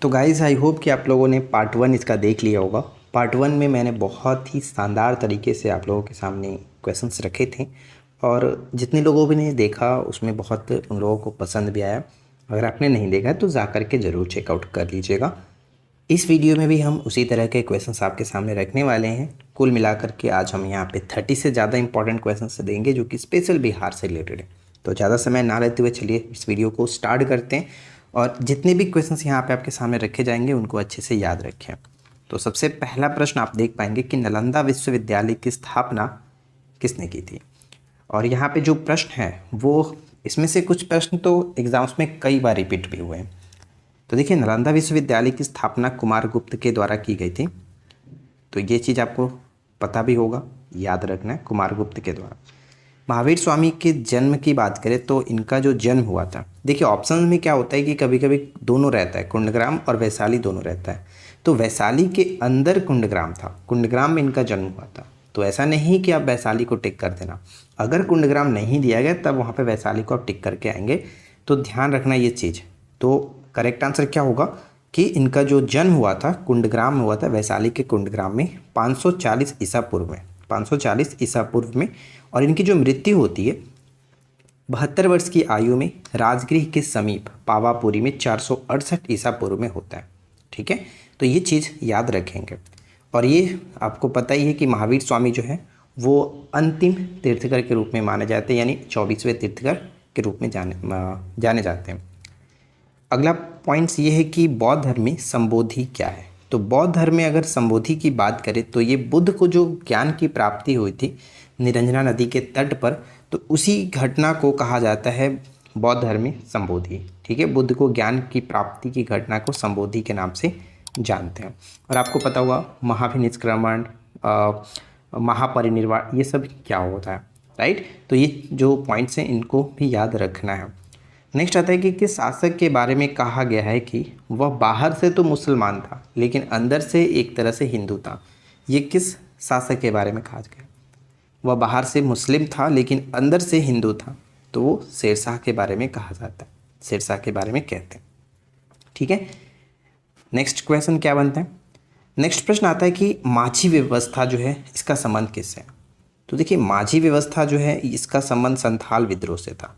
तो guys I hope कि आप लोगों ने पार्ट 1 इसका देख लिया होगा। पार्ट 1 में मैंने बहुत ही शानदार तरीके से आप लोगों के सामने क्वेश्चंस रखे थे और जितने लोगों ने देखा उसमें बहुत उन लोगों को पसंद भी आया। अगर आपने नहीं देखा है तो जा कर के ज़रूर चेकआउट कर लीजिएगा। इस वीडियो में भी हम उसी तरह के क्वेश्चंस आपके सामने रखने वाले हैं। कुल मिलाकर के आज हम यहाँ पे 30 से ज़्यादा इंपॉर्टेंट क्वेश्चंस देंगे जो कि स्पेशल बिहार से रिलेटेड है। तो ज़्यादा समय ना लेते हुए चलिए इस वीडियो को स्टार्ट करते हैं और जितने भी क्वेश्चंस यहाँ पे आपके सामने रखे जाएंगे उनको अच्छे से याद रखें। तो सबसे पहला प्रश्न आप देख पाएंगे कि नालंदा विश्वविद्यालय की स्थापना किसने की थी। और यहाँ पे जो प्रश्न है वो इसमें से कुछ प्रश्न तो एग्जाम्स में कई बार रिपीट भी हुए हैं। तो देखिए, नालंदा विश्वविद्यालय की स्थापना कुमारगुप्त के द्वारा की गई थी। तो ये चीज़ आपको पता भी होगा, याद रखना है, कुमारगुप्त के द्वारा। महावीर स्वामी के जन्म की बात करें तो इनका जो जन्म हुआ था, देखिए ऑप्शन में क्या होता है कि कभी कभी दोनों रहता है, कुंडग्राम और वैशाली दोनों रहता है। तो वैशाली के अंदर कुंडग्राम था, कुंडग्राम में इनका जन्म हुआ था। तो ऐसा नहीं कि आप वैशाली को टिक कर देना, अगर कुंडग्राम नहीं दिया गया तब वहाँ पे वैशाली को आप टिक करके आएंगे। तो ध्यान रखना ये चीज़। तो करेक्ट आंसर क्या होगा कि इनका जो जन्म हुआ था कुंडग्राम में हुआ था, वैशाली के कुंडग्राम में 540 ईसा पूर्व में, 540 ईसा पूर्व में। और इनकी जो मृत्यु होती है 72 वर्ष की आयु में राजगृह के समीप पावापुरी में 468 ईसा पूर्व में होता है। ठीक है, तो ये चीज़ याद रखेंगे। और ये आपको पता ही है कि महावीर स्वामी जो है वो अंतिम तीर्थकर के रूप में माने जाते हैं, यानी 24वें तीर्थकर के रूप में जाने जाते हैं। अगला पॉइंट्स ये है कि बौद्ध धर्म में संबोधि क्या है। तो बौद्ध धर्म में अगर संबोधि की बात करें तो ये बुद्ध को जो ज्ञान की प्राप्ति हुई थी निरंजना नदी के तट पर, तो उसी घटना को कहा जाता है बौद्ध धर्म में संबोधि। ठीक है, बुद्ध को ज्ञान की प्राप्ति की घटना को संबोधि के नाम से जानते हैं। और आपको पता होगा महाभिनिष्क्रमण, महापरिनिर्वाण, ये सब क्या होता है, राइट। तो ये जो पॉइंट्स हैं इनको भी याद रखना है। नेक्स्ट आता है कि किस शासक के बारे में कहा गया है कि वह बाहर से तो मुसलमान था लेकिन अंदर से एक तरह से हिंदू था। ये किस शासक के बारे में कहा गया? वह बाहर से मुस्लिम था लेकिन अंदर से हिंदू था, तो वो शेरशाह के बारे में कहा जाता है, शेरशाह के बारे में कहते हैं। ठीक है, नेक्स्ट क्वेश्चन क्या बनता है? नेक्स्ट प्रश्न आता है कि माझी व्यवस्था जो है इसका संबंध किससे? तो देखिए, माझी व्यवस्था जो है इसका संबंध संथाल विद्रोह से था,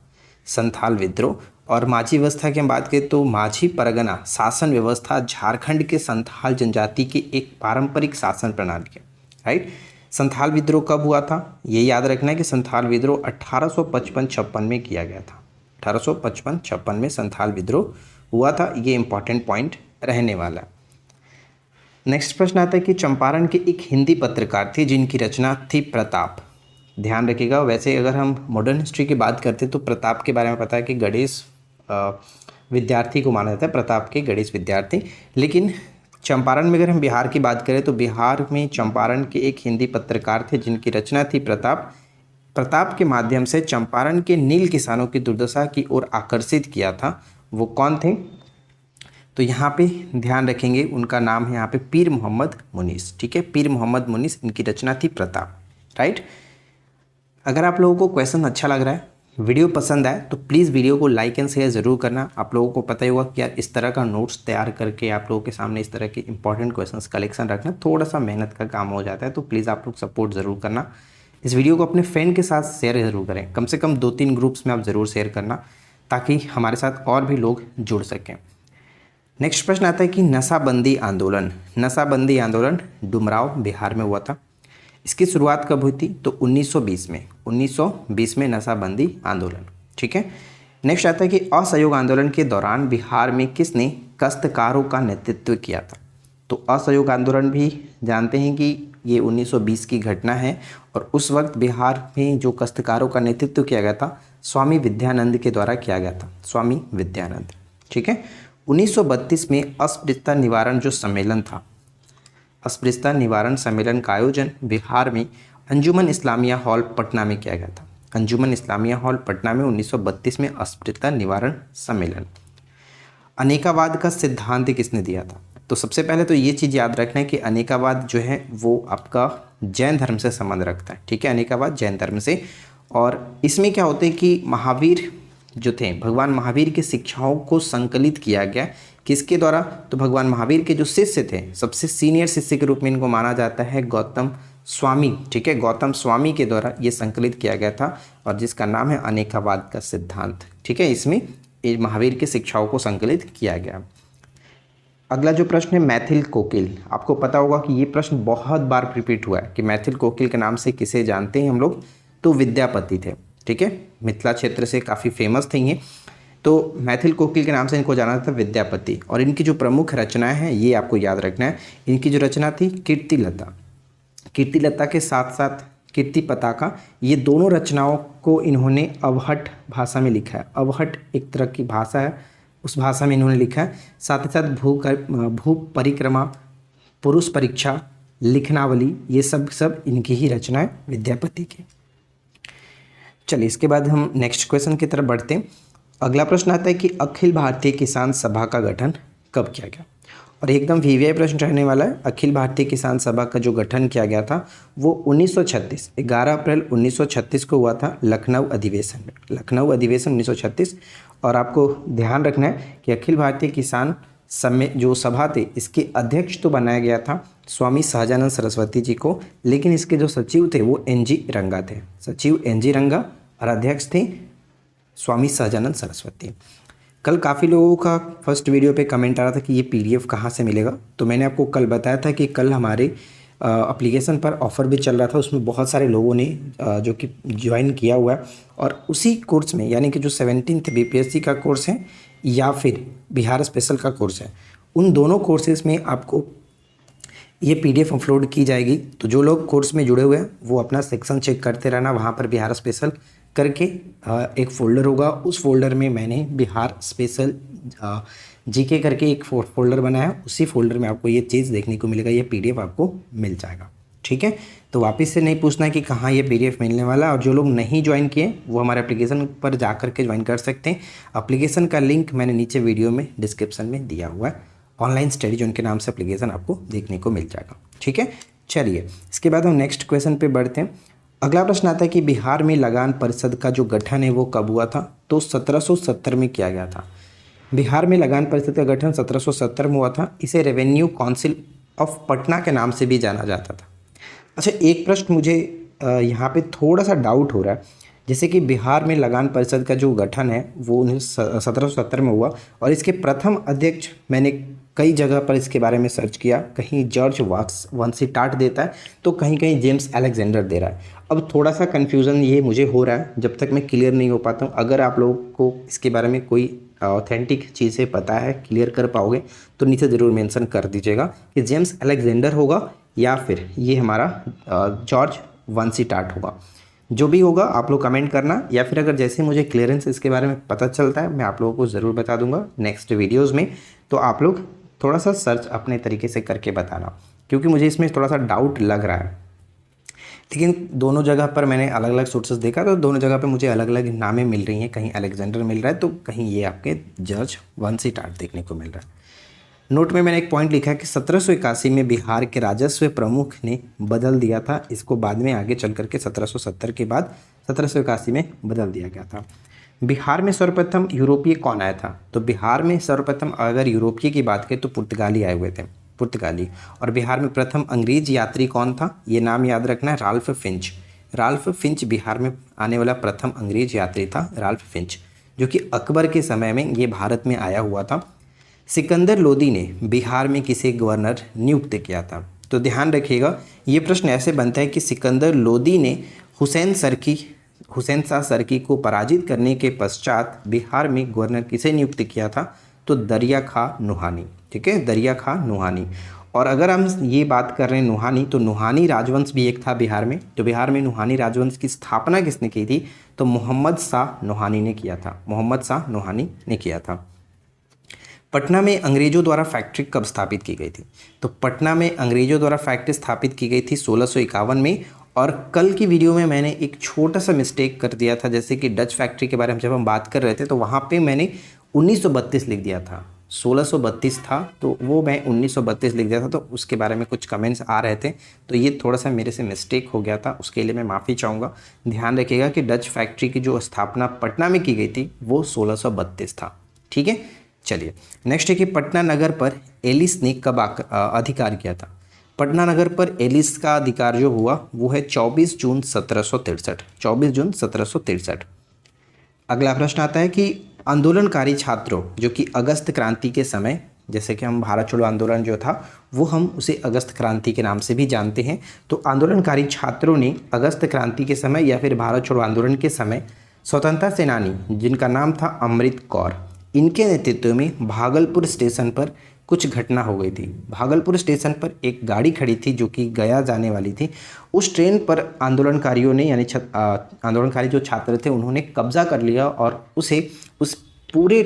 संथाल विद्रोह। और माझी व्यवस्था की हम बात करें तो माझी परगना शासन व्यवस्था झारखंड के संथाल जनजाति की एक पारंपरिक शासन प्रणाली है, राइट। संथाल विद्रोह कब हुआ था? ये याद रखना है कि संथाल विद्रोह 1855-56 में किया गया था। 1855-56 में संथाल विद्रोह हुआ था। ये इंपॉर्टेंट पॉइंट रहने वाला है। नेक्स्ट प्रश्न आता है कि चंपारण के एक हिंदी पत्रकार थे जिनकी रचना थी प्रताप। ध्यान रखिएगा, वैसे अगर हम मॉडर्न हिस्ट्री की बात करते हैं तो प्रताप के बारे में पता है कि गणेश विद्यार्थी को माना जाता है, प्रताप के गणेश विद्यार्थी। लेकिन चंपारण में अगर हम बिहार की बात करें तो बिहार में चंपारण के एक हिंदी पत्रकार थे जिनकी रचना थी प्रताप। प्रताप के माध्यम से चंपारण के नील किसानों की दुर्दशा की ओर आकर्षित किया था। वो कौन थे? तो यहाँ पे ध्यान रखेंगे, उनका नाम है यहाँ पे पीर मोहम्मद मुनीस। ठीक है, पीर मोहम्मद मुनीस, इनकी रचना थी प्रताप, राइट। अगर आप लोगों को क्वेश्चन अच्छा लग रहा है, वीडियो पसंद आए तो प्लीज़ वीडियो को लाइक एंड शेयर ज़रूर करना। आप लोगों को पता ही होगा कि यार इस तरह का नोट्स तैयार करके आप लोगों के सामने इस तरह के इंपॉर्टेंट क्वेश्चंस कलेक्शन रखना थोड़ा सा मेहनत का काम हो जाता है। तो प्लीज़ आप लोग सपोर्ट ज़रूर करना। इस वीडियो को अपने फ्रेंड के साथ शेयर ज़रूर करें, कम से कम 2-3 ग्रुप्स में आप ज़रूर शेयर करना ताकि हमारे साथ और भी लोग जुड़ सकें। नेक्स्ट प्रश्न आता है कि नशाबंदी आंदोलन, नशाबंदी आंदोलन डुमराव बिहार में हुआ था। इसकी शुरुआत कब हुई थी? तो 1920 में, 1920 में नशाबंदी आंदोलन। ठीक है, नेक्स्ट आता है कि असहयोग आंदोलन के दौरान बिहार में किसने काश्तकारों का नेतृत्व किया था? तो असहयोग आंदोलन भी जानते हैं कि ये 1920 की घटना है और उस वक्त बिहार में जो काश्तकारों का नेतृत्व किया गया था स्वामी विद्यानंद के द्वारा किया गया था, स्वामी विद्यानंद। ठीक है, 1932 में अस्पृश्यता निवारण जो सम्मेलन था, अस्पृश्यता निवारण सम्मेलन का आयोजन बिहार में अंजुमन इस्लामिया हॉल पटना में किया गया था। अंजुमन इस्लामिया हॉल पटना में 1932 में अस्पृश्यता निवारण सम्मेलन। अनेकावाद का सिद्धांत किसने दिया था? तो सबसे पहले तो ये चीज़ याद रखना है कि अनेकावाद जो है वो आपका जैन धर्म से संबंध रखता है। ठीक है, अनेकावाद जैन धर्म से। और इसमें क्या होता है कि महावीर जो थे, भगवान महावीर की शिक्षाओं को संकलित किया गया किसके द्वारा? तो भगवान महावीर के जो शिष्य थे, सबसे सीनियर शिष्य के रूप में इनको माना जाता है गौतम स्वामी। ठीक है, गौतम स्वामी के द्वारा ये संकलित किया गया था और जिसका नाम है अनेकावाद का सिद्धांत। ठीक है, इसमें ये महावीर की शिक्षाओं को संकलित किया गया। अगला जो प्रश्न है मैथिल कोकिल, आपको पता होगा कि ये प्रश्न बहुत बार रिपीट हुआ है कि मैथिल कोकिल के नाम से किसे जानते हैं हम लोग? तो विद्यापति थे। ठीक है, मिथिला क्षेत्र से काफ़ी फेमस थे ये, तो मैथिल कोकिल के नाम से इनको जाना था विद्यापति। और इनकी जो प्रमुख रचनाएं हैं ये आपको याद रखना है। इनकी जो रचना थी कीर्तिलता, कीर्तिलता के साथ साथ कीर्ति पताका, ये दोनों रचनाओं को इन्होंने अवहट भाषा में लिखा है। अवहट एक तरह की भाषा है, उस भाषा में इन्होंने लिखा है। साथ ही साथ भू परिक्रमा, पुरुष परीक्षा, लिखनावली, ये सब इनकी ही रचना है विद्यापति की। चलिए इसके बाद हम नेक्स्ट क्वेश्चन की तरफ बढ़ते हैं। अगला प्रश्न आता है कि अखिल भारतीय किसान सभा का गठन कब किया गया? और एकदम वीवीआई प्रश्न रहने वाला है। अखिल भारतीय किसान सभा का जो गठन किया गया था वो 1936 11 अप्रैल 1936 को हुआ था, लखनऊ अधिवेशन में। लखनऊ अधिवेशन 1936। और आपको ध्यान रखना है कि अखिल भारतीय किसान जो सभा थे इसके अध्यक्ष तो बनाया गया था स्वामी सहजानंद सरस्वती जी को, लेकिन इसके जो सचिव थे वो एनजी रंगा थे। सचिव एनजी रंगा और अध्यक्ष थे स्वामी सहजानंद सरस्वती। कल काफ़ी लोगों का फर्स्ट वीडियो पे कमेंट आ रहा था कि ये पीडीएफ कहाँ से मिलेगा, तो मैंने आपको कल बताया था कि कल हमारे एप्लीकेशन पर ऑफ़र भी चल रहा था, उसमें बहुत सारे लोगों ने जो कि ज्वाइन किया हुआ है। और उसी कोर्स में यानी कि जो 17th बीपीएससी का कोर्स है या फिर बिहार स्पेशल का कोर्स है, उन दोनों कोर्सेज़ में आपको ये पीडीएफ अपलोड की जाएगी। तो जो लोग कोर्स में जुड़े हुए हैं वो अपना सेक्शन चेक करते रहना, वहाँ पर बिहार स्पेशल करके एक फ़ोल्डर होगा, उस फोल्डर में मैंने बिहार स्पेशल जीके करके एक फोल्डर बनाया है, उसी फोल्डर में आपको ये चीज़ देखने को मिलेगा, ये पीडीएफ आपको मिल जाएगा। ठीक है, तो वापस से नहीं पूछना है कि कहाँ ये पीडीएफ मिलने वाला है। और जो लोग नहीं ज्वाइन किए वो हमारे एप्लीकेशन पर जा कर के ज्वाइन कर सकते हैं। एप्लीकेशन का लिंक मैंने नीचे वीडियो में डिस्क्रिप्शन में दिया हुआ है। ऑनलाइन स्टडी जोन के नाम से एप्लीकेशन आपको देखने को मिल जाएगा। ठीक है, चलिए इसके बाद हम नेक्स्ट क्वेश्चन पे बढ़ते हैं। अगला प्रश्न आता है कि बिहार में लगान परिषद का जो गठन है वो कब हुआ था? तो 1770 में किया गया था। बिहार में लगान परिषद का गठन 1770 में हुआ था। इसे रेवेन्यू काउंसिल ऑफ पटना के नाम से भी जाना जाता था। अच्छा, एक प्रश्न मुझे यहाँ पे थोड़ा सा डाउट हो रहा है, जैसे कि बिहार में लगान परिषद का जो गठन है वो 1770 में हुआ और इसके प्रथम अध्यक्ष मैंने कई जगह पर इसके बारे में सर्च किया, कहीं जॉर्ज वंशिटाट देता है तो कहीं कहीं जेम्स अलेक्जेंडर दे रहा है। अब थोड़ा सा कन्फ्यूज़न ये मुझे हो रहा है, जब तक मैं क्लियर नहीं हो पाता हूँ। अगर आप लोगों को इसके बारे में कोई ऑथेंटिक चीज़ें पता है, क्लियर कर पाओगे तो नीचे ज़रूर मेंशन कर दीजिएगा कि जेम्स अलेक्जेंडर होगा या फिर ये हमारा जॉर्ज वंशिटाट होगा। जो भी होगा आप लोग कमेंट करना, या फिर अगर जैसे मुझे क्लियरेंस इसके बारे में पता चलता है मैं आप लोगों को ज़रूर बता दूंगा नेक्स्ट वीडियोज़ में। तो आप लोग थोड़ा सा सर्च अपने तरीके से करके बताना, क्योंकि मुझे इसमें थोड़ा सा डाउट लग रहा है। लेकिन दोनों जगह पर मैंने अलग अलग सोर्सेज देखा तो दोनों जगह पे मुझे अलग अलग नामें मिल रही हैं, कहीं अलेक्जेंडर मिल रहा है तो कहीं ये आपके जॉर्ज वंशिटाट देखने को मिल रहा है। नोट में मैंने एक पॉइंट लिखा है कि 1781 में बिहार के राजस्व प्रमुख ने बदल दिया था। इसको बाद में आगे चल करके 1770 के बाद 1781 में बदल दिया गया था। बिहार में सर्वप्रथम यूरोपीय कौन आया था? तो बिहार में सर्वप्रथम अगर यूरोपीय की बात करें तो पुर्तगाली आए हुए थे, पुर्तगाली। और बिहार में प्रथम अंग्रेज यात्री कौन था? ये नाम याद रखना है, Ralph Finch. Ralph Finch Bihar में आने वाला प्रथम अंग्रेज यात्री था, राल्फ फिंच, जो कि अकबर के समय में ये भारत में आया हुआ था। सिकंदर लोदी ने बिहार में किसे गवर्नर नियुक्त किया था? तो ध्यान रखिएगा, ये प्रश्न ऐसे बनता है कि सिकंदर लोदी ने हुसैन शाह सरकी को पराजित करने के पश्चात बिहार में गवर्नर किसे नियुक्त किया था? तो दरिया खां नुहानी। ठीक है, दरिया खां नुहानी। और अगर हम ये बात कर रहे हैं नुहानी, तो नुहानी राजवंश भी एक था बिहार में। तो बिहार में नुहानी राजवंश की स्थापना किसने की थी? तो मोहम्मद शाह नुहानी ने किया था, मोहम्मद शाह नुहानी ने किया था। पटना में अंग्रेजों द्वारा फैक्ट्री कब स्थापित की गई थी? तो पटना में अंग्रेजों द्वारा फैक्ट्री स्थापित की गई थी 1651 में। और कल की वीडियो में मैंने एक छोटा सा मिस्टेक कर दिया था, जैसे कि डच फैक्ट्री के बारे में जब हम बात कर रहे थे तो वहाँ पे मैंने 1932 लिख दिया था, 1632 था तो वो मैं 1932 लिख दिया था, तो उसके बारे में कुछ कमेंट्स आ रहे थे, तो ये थोड़ा सा मेरे से मिस्टेक हो गया था, उसके लिए मैं माफ़ी चाहूँगा। ध्यान रखिएगा कि डच फैक्ट्री की जो स्थापना पटना में की गई थी वो 1632 था। ठीक है, चलिए नेक्स्ट है कि पटना नगर पर एलिस ने कब अधिकार किया था। पटना नगर पर एलिस का अधिकार जो हुआ वो है 24 जून 1763। 24 जून 1763। अगला प्रश्न आता है कि आंदोलनकारी छात्रों जो कि अगस्त क्रांति के समय, जैसे कि हम भारत छोड़ो आंदोलन जो था वो हम उसे अगस्त क्रांति के नाम से भी जानते हैं, तो आंदोलनकारी छात्रों ने अगस्त क्रांति के समय या फिर भारत छोड़ो आंदोलन के समय स्वतंत्रता सेनानी जिनका नाम था अमृत कौर, इनके नेतृत्व में भागलपुर स्टेशन पर कुछ घटना हो गई थी। भागलपुर स्टेशन पर एक गाड़ी खड़ी थी जो कि गया जाने वाली थी। उस ट्रेन पर आंदोलनकारियों ने यानी आंदोलनकारी जो छात्र थे उन्होंने कब्जा कर लिया और उस पूरे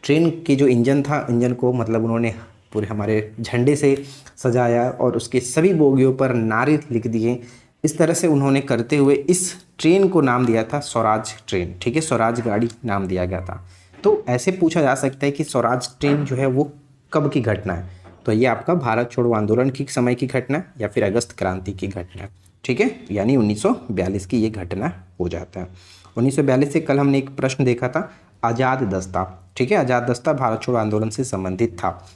ट्रेन के जो इंजन था, इंजन को मतलब उन्होंने पूरे हमारे झंडे से सजाया और उसके सभी बोगियों पर नारे लिख दिए। इस तरह से उन्होंने करते हुए इस ट्रेन को नाम दिया था स्वराज ट्रेन। ठीक है, स्वराज गाड़ी नाम दिया गया था। तो ऐसे पूछा जा सकता है कि स्वराज ट्रेन जो है वो कब की घटना है, तो ये आपका भारत छोड़ो आंदोलन की समय की घटना या फिर अगस्त क्रांति की घटना। ठीक है, यानी 1942 की ये घटना हो जाता है। 1942 से कल हमने एक प्रश्न देखा था आज़ाद दस्ता। ठीक है, आज़ाद दस्ता भारत छोड़ो आंदोलन से संबंधित था।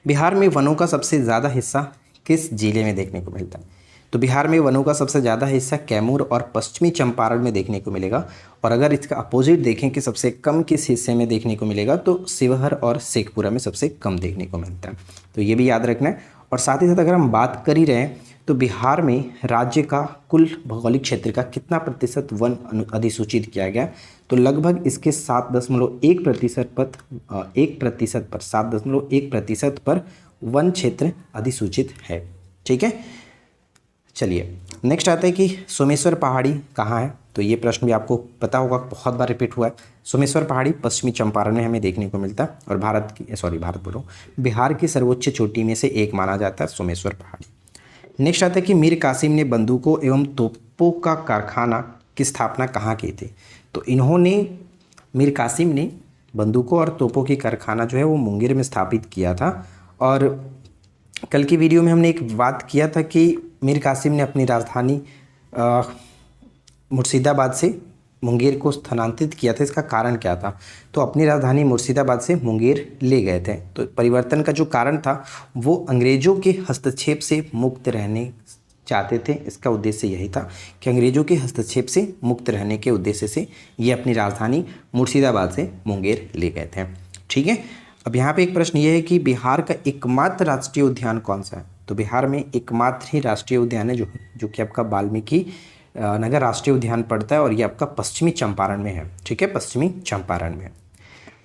बिहार में वनों का सबसे ज़्यादा हिस्सा किस जिले में देखने को मिलता है। तो बिहार में वनों का सबसे ज़्यादा हिस्सा कैमूर और पश्चिमी चंपारण में देखने को मिलेगा। और अगर इसका अपोजिट देखें कि सबसे कम किस हिस्से में देखने को मिलेगा, तो शिवहर और शेखपुरा में सबसे कम देखने को मिलता है। तो ये भी याद रखना है। और साथ ही साथ अगर हम बात कर ही रहे हैं तो बिहार में राज्य का कुल भौगोलिक क्षेत्र का कितना प्रतिशत वन अधिसूचित किया गया, तो लगभग इसके 7.1% पर वन क्षेत्र अधिसूचित है। ठीक है, चलिए नेक्स्ट आता है कि सोमेश्वर पहाड़ी कहाँ है। तो ये प्रश्न भी आपको पता होगा, बहुत बार रिपीट हुआ है। सोमेश्वर पहाड़ी पश्चिमी चंपारण में हमें देखने को मिलता है और बिहार की सर्वोच्च चोटी में से एक माना जाता है सोमेश्वर पहाड़ी। नेक्स्ट आता है कि मीर कासिम ने बंदूकों एवं तोपों का कारखाना की स्थापना कहाँ की थी। तो मीर कासिम ने बंदूकों और तोपों की कारखाना जो है वो मुंगेर में स्थापित किया था। और कल की वीडियो में हमने एक बात किया था कि मीर कासिम ने अपनी राजधानी मुर्शिदाबाद से मुंगेर को स्थानांतरित किया था। इसका कारण क्या था, तो अपनी राजधानी मुर्शिदाबाद से मुंगेर ले गए थे। तो परिवर्तन का जो कारण था वो अंग्रेज़ों के हस्तक्षेप से मुक्त रहने चाहते थे। इसका उद्देश्य यही था कि अंग्रेज़ों के हस्तक्षेप से मुक्त रहने के उद्देश्य से ये अपनी राजधानी मुर्शिदाबाद से मुंगेर ले गए थे। ठीक है, अब यहाँ पे एक प्रश्न ये है कि बिहार का एकमात्र राष्ट्रीय उद्यान कौन सा है। तो बिहार में एकमात्र ही राष्ट्रीय उद्यान है जो कि आपका वाल्मीकि नगर राष्ट्रीय उद्यान पड़ता है और ये आपका पश्चिमी चंपारण में है। ठीक है, पश्चिमी चंपारण में।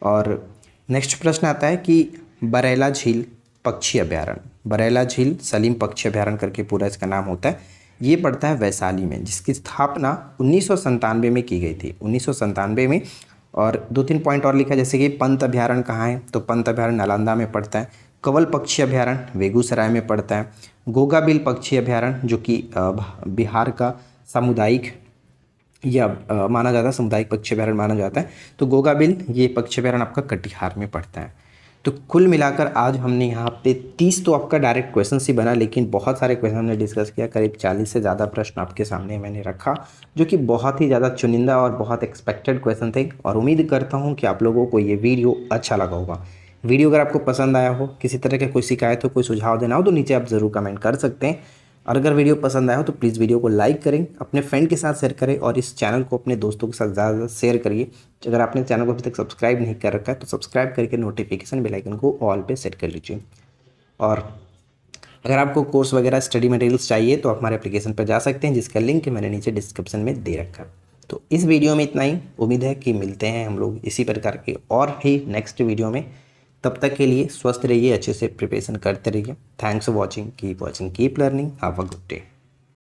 और नेक्स्ट प्रश्न आता है कि बरैला झील पक्षी अभ्यारण्य, बरैला झील सलीम पक्षी अभ्यारण्य करके पूरा इसका नाम होता है, ये पड़ता है वैशाली में, जिसकी स्थापना 1997 में की गई थी, 1997 में। और 2-3 पॉइंट और लिखा, जैसे कि पंत अभ्यारण्य कहाँ है, तो पंत अभ्यारण्य नालंदा में पड़ता है। कंवल पक्षी अभ्यारण्य बेगूसराय में पड़ता है। गोगाबिल पक्षी अभ्यारण्य जो कि बिहार का सामुदायिक या माना जाता है, सामुदायिक पक्षी अभ्यारण्य माना जाता है। तो गोगाबिल ये पक्षी अभ्यारण्य आपका कटिहार में पड़ता है। तो कुल मिलाकर आज हमने यहाँ पे 30 तो आपका डायरेक्ट क्वेश्चन ही बना, लेकिन बहुत सारे क्वेश्चन हमने डिस्कस किया। करीब 40 से ज़्यादा प्रश्न आपके सामने मैंने रखा, जो कि बहुत ही ज़्यादा चुनिंदा और बहुत एक्सपेक्टेड क्वेश्चन थे। और उम्मीद करता हूँ कि आप लोगों को ये वीडियो अच्छा लगा होगा। वीडियो अगर आपको पसंद आया हो, किसी तरह का कोई शिकायत हो, कोई सुझाव देना हो, तो नीचे आप ज़रूर कमेंट कर सकते हैं। और अगर वीडियो पसंद आया हो तो प्लीज़ वीडियो को लाइक करें, अपने फ्रेंड के साथ शेयर करें और इस चैनल को अपने दोस्तों के साथ ज़्यादा शेयर करिए। अगर आपने चैनल को अभी तक सब्सक्राइब नहीं कर रखा है तो सब्सक्राइब करके नोटिफिकेशन बेल आइकन को ऑल पे सेट कर लीजिए। और अगर आपको कोर्स वगैरह स्टडी मटेरियल्स चाहिए तो आप हमारे एप्लीकेशन पर जा सकते हैं, जिसका लिंक मैंने नीचे डिस्क्रिप्शन में दे रखा है। तो इस वीडियो में इतना ही। उम्मीद है कि मिलते हैं हम लोग इसी प्रकार के और ही नेक्स्ट वीडियो में। तब तक के लिए स्वस्थ रहिए, अच्छे से प्रिपरेशन करते रहिए। Thanks for watching, keep learning, have a good day.